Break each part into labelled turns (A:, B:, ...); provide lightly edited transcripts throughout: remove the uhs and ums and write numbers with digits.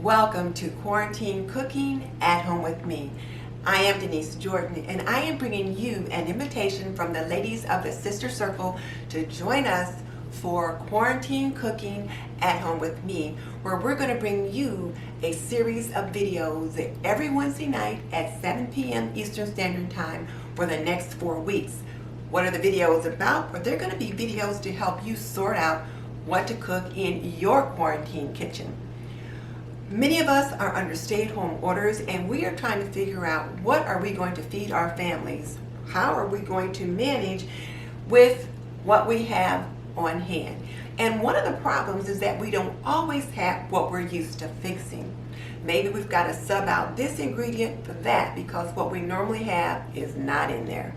A: Welcome to Quarantine Cooking at Home with Me. I am Denise Jordan, and I am bringing you an invitation from the ladies of the Sister Circle to join us for Quarantine Cooking at Home with Me, where we're going to bring you a series of videos every Wednesday night at 7 p.m. Eastern Standard Time for the next 4 weeks. What are the videos about? Well, they're going to be videos to help you sort out what to cook in your quarantine kitchen. Many of us are under stay-at-home orders, and we are trying to figure out what are we going to feed our families? How are we going to manage with what we have on hand? And one of the problems is that we don't always have what we're used to fixing. Maybe we've got to sub out this ingredient for that because what we normally have is not in there.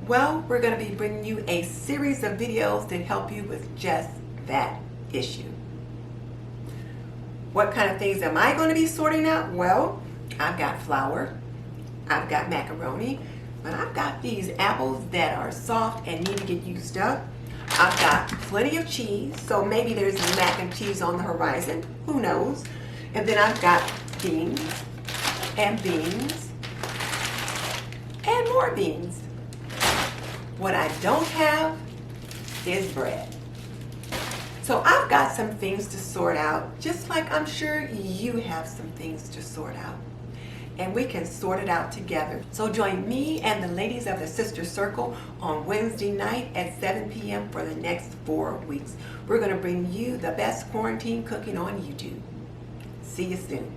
A: Well, we're going to be bringing you a series of videos that help you with just that issue. What kind of things am I going to be sorting out? Well, I've got flour, I've got macaroni, but I've got these apples that are soft and need to get used up. I've got plenty of cheese, so maybe there's mac and cheese on the horizon, who knows? And then I've got beans and more beans. What I don't have is bread. So I've got some things to sort out, just like I'm sure you have some things to sort out. And we can sort it out together. So join me and the ladies of the Sister Circle on Wednesday night at 7 p.m. for the next 4 weeks. We're going to bring you the best quarantine cooking on YouTube. See you soon.